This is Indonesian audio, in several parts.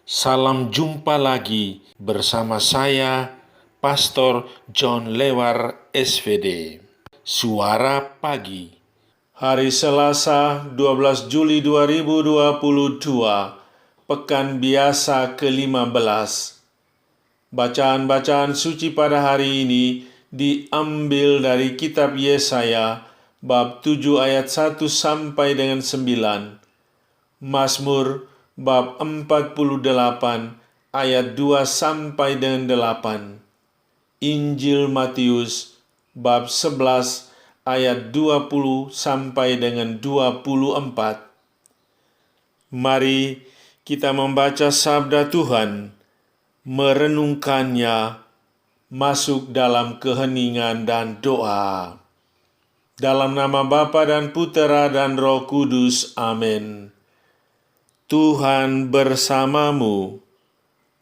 Salam jumpa lagi bersama saya, Pastor John Lewar SVD. Suara Pagi. Hari Selasa, 12 Juli 2022, Pekan Biasa ke-15. Bacaan-bacaan suci pada hari ini diambil dari kitab Yesaya, bab 7 ayat 1 sampai dengan 9. Mazmur bab 48 ayat 2 sampai dengan 8. Injil Matius bab 11 ayat 20 sampai dengan 24. Mari kita membaca sabda Tuhan, merenungkannya, masuk dalam keheningan dan doa. Dalam nama Bapa dan Putera dan Roh Kudus, amin. Tuhan bersamamu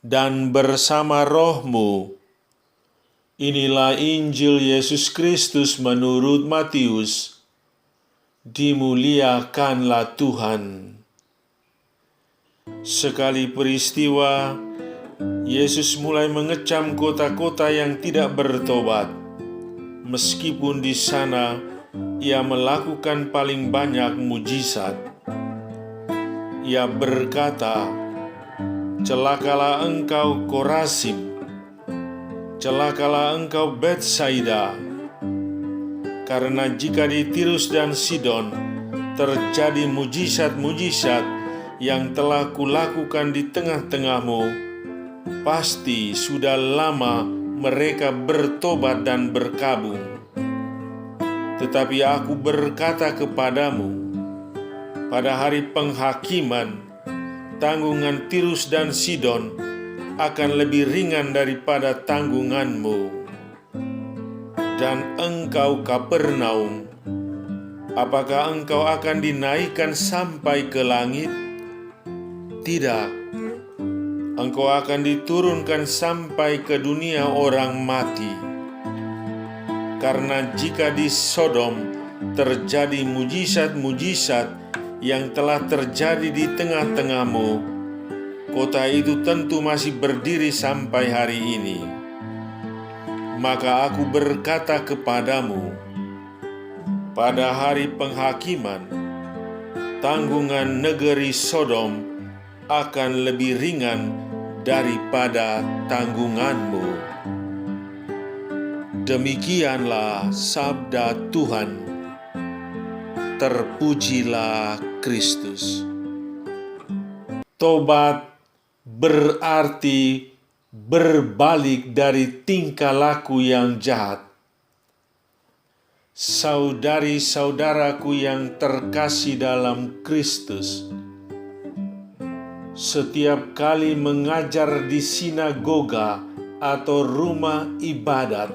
dan bersama rohmu. Inilah Injil Yesus Kristus menurut Matius. Dimuliakanlah Tuhan. Sekali peristiwa, Yesus mulai mengecam kota-kota yang tidak bertobat. Meskipun di sana Ia melakukan paling banyak mujizat. Ia berkata, "Celakalah engkau Korazim, celakalah engkau Betsaida, karena jika di Tirus dan Sidon terjadi mujizat-mujizat yang telah kulakukan di tengah-tengahmu, pasti sudah lama mereka bertobat dan berkabung. Tetapi aku berkata kepadamu, pada hari penghakiman, tanggungan Tirus dan Sidon akan lebih ringan daripada tanggunganmu. Dan engkau Kapernaum, apakah engkau akan dinaikkan sampai ke langit? Tidak, engkau akan diturunkan sampai ke dunia orang mati. Karena jika di Sodom terjadi mujizat-mujizat yang telah terjadi di tengah-tengahmu, kota itu tentu masih berdiri sampai hari ini. Maka aku berkata kepadamu, pada hari penghakiman, tanggungan negeri Sodom akan lebih ringan daripada tanggunganmu." Demikianlah sabda Tuhan. Terpujilah Kristus. Tobat berarti berbalik dari tingkah laku yang jahat. Saudari-saudaraku yang terkasih dalam Kristus, setiap kali mengajar di sinagoga atau rumah ibadat,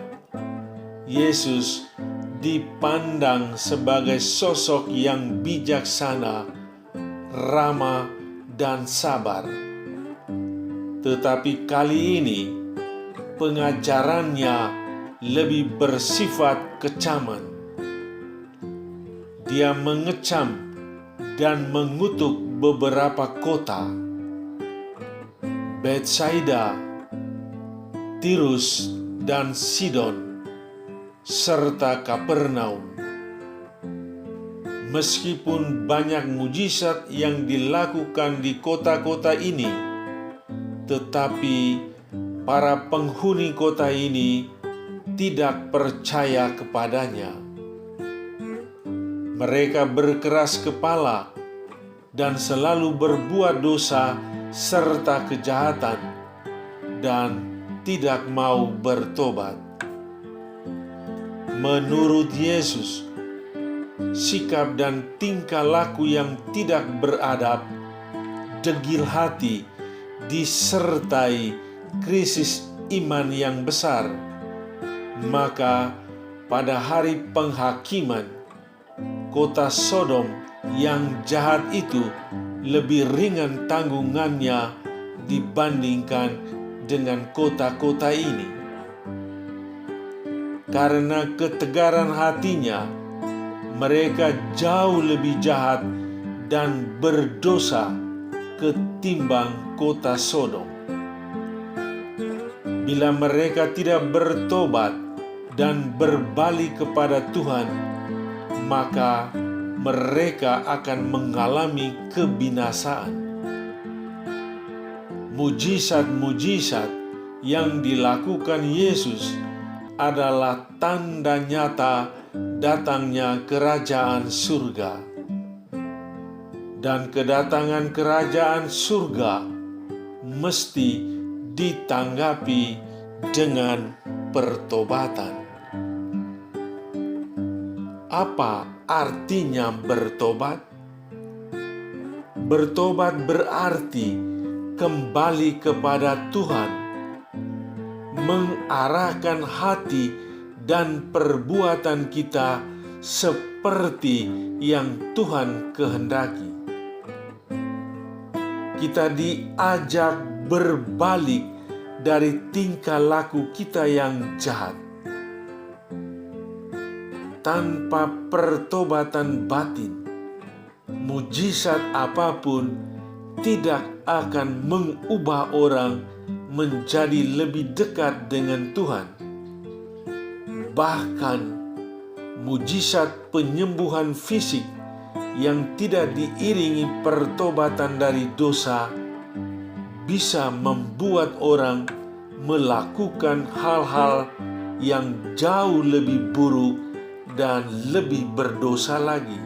Yesus dipandang sebagai sosok yang bijaksana, ramah, dan sabar. Tetapi kali ini pengajarannya lebih bersifat kecaman. Dia mengecam dan mengutuk beberapa kota, Betsaida, Tirus, dan Sidon, serta Kapernaum. Meskipun banyak mujizat yang dilakukan di kota-kota ini, tetapi para penghuni kota ini tidak percaya kepadanya. Mereka berkeras kepala dan selalu berbuat dosa serta kejahatan dan tidak mau bertobat. Menurut Yesus, sikap dan tingkah laku yang tidak beradab, degil hati, disertai krisis iman yang besar. Maka pada hari penghakiman, kota Sodom yang jahat itu lebih ringan tanggungannya dibandingkan dengan kota-kota ini. Karena ketegaran hatinya, mereka jauh lebih jahat dan berdosa ketimbang ketimbang kota Sodom. Bila mereka tidak bertobat dan berbalik kepada Tuhan, maka mereka akan mengalami kebinasaan. Mujizat-mujizat yang dilakukan Yesus adalah tanda nyata datangnya kerajaan surga. Dan kedatangan kerajaan surga mesti ditanggapi dengan pertobatan. Apa artinya bertobat? Bertobat berarti kembali kepada Tuhan, mengarahkan hati dan perbuatan kita seperti yang Tuhan kehendaki. Kita diajak berbalik dari tingkah laku kita yang jahat. Tanpa pertobatan batin, mujizat apapun tidak akan mengubah orang menjadi lebih dekat dengan Tuhan. Bahkan mujizat penyembuhan fisik yang tidak diiringi pertobatan dari dosa bisa membuat orang melakukan hal-hal yang jauh lebih buruk dan lebih berdosa lagi.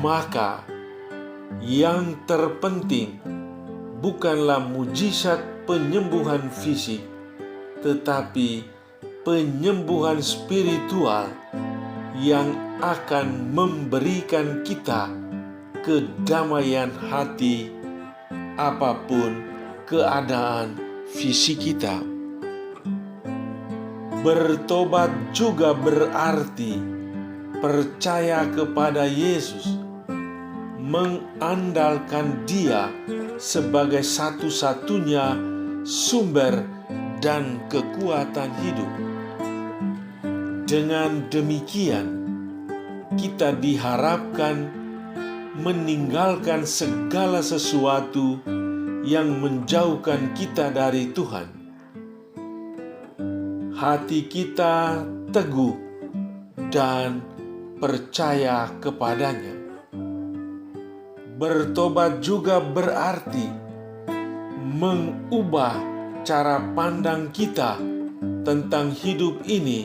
Maka yang terpenting bukanlah mujizat penyembuhan fisik, tetapi penyembuhan spiritual yang akan memberikan kita kedamaian hati apapun keadaan fisik kita. Bertobat juga berarti percaya kepada Yesus, mengandalkan Dia sebagai satu-satunya sumber dan kekuatan hidup. Dengan demikian, kita diharapkan meninggalkan segala sesuatu yang menjauhkan kita dari Tuhan. Hati kita teguh dan percaya kepadanya. Bertobat juga berarti mengubah cara pandang kita tentang hidup ini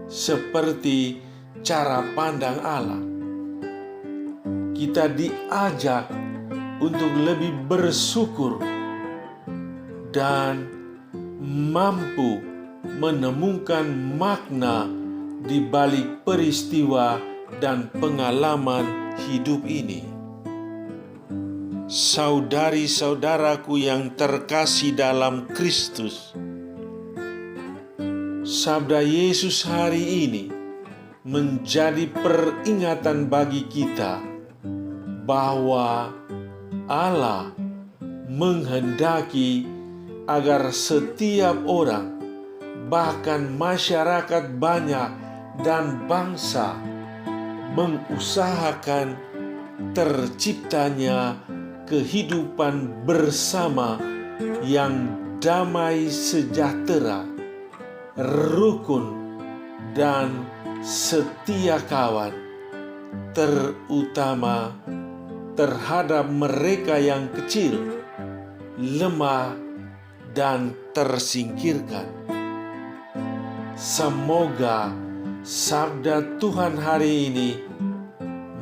seperti cara pandang Allah. Kita diajak untuk lebih bersyukur dan mampu menemukan makna di balik peristiwa dan pengalaman hidup ini. Saudari-saudaraku yang terkasih dalam Kristus, sabda Yesus hari ini menjadi peringatan bagi kita bahwa Allah menghendaki agar setiap orang, bahkan masyarakat banyak dan bangsa, mengusahakan terciptanya kehidupan bersama yang damai sejahtera, rukun, dan setia kawan, terutama terhadap mereka yang kecil, lemah, dan tersingkirkan. Semoga sabda Tuhan hari ini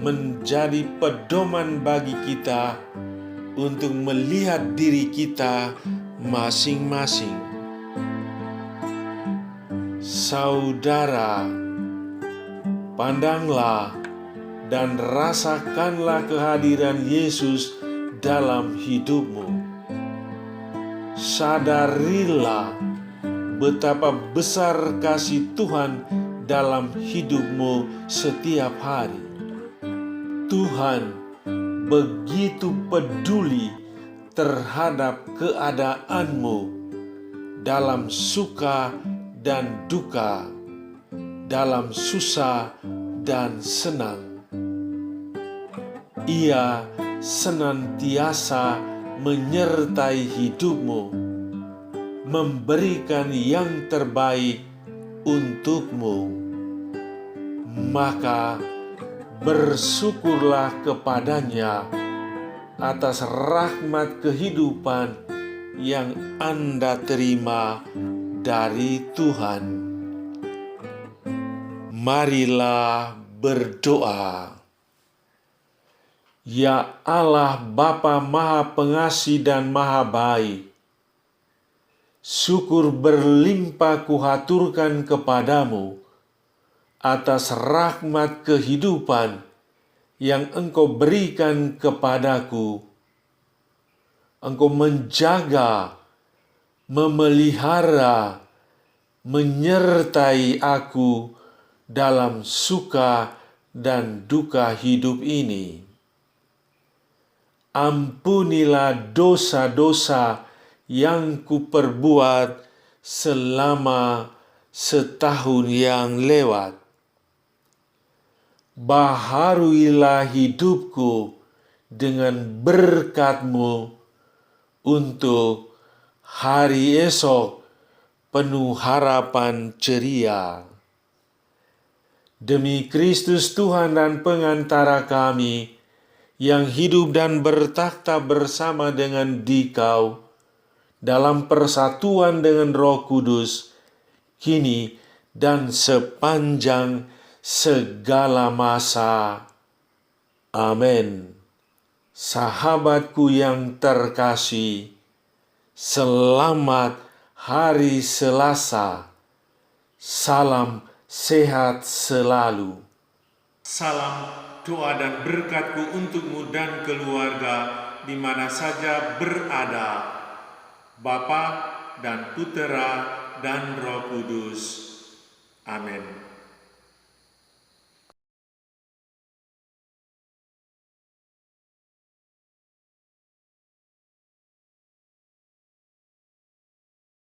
menjadi pedoman bagi kita untuk melihat diri kita masing-masing. Saudara, pandanglah dan rasakanlah kehadiran Yesus dalam hidupmu. Sadarilah betapa besar kasih Tuhan dalam hidupmu setiap hari. Tuhan begitu peduli terhadap keadaanmu dalam suka dan duka, dalam susah dan senang. Ia senantiasa menyertai hidupmu, memberikan yang terbaik untukmu. Maka bersyukurlah kepadanya atas rahmat kehidupan yang Anda terima dari Tuhan. Marilah berdoa. Ya Allah Bapa Maha Pengasih dan Maha Baik, syukur berlimpah kuhaturkan kepadamu atas rahmat kehidupan yang Engkau berikan kepadaku. Engkau menjaga, memelihara, menyertai aku dalam suka dan duka hidup ini. Ampunilah dosa-dosa yang kuperbuat selama setahun yang lewat. Baharuilah hidupku dengan berkat-Mu untuk hari esok penuh harapan ceria. Demi Kristus Tuhan dan pengantara kami, yang hidup dan bertakhta bersama dengan Dikau dalam persatuan dengan Roh Kudus, kini dan sepanjang segala masa. Amin. Sahabatku yang terkasih, selamat hari Selasa. Salam sehat selalu. Salam doa dan berkatku untukmu dan keluarga di mana saja berada, Bapa dan Putera dan Roh Kudus. Amin.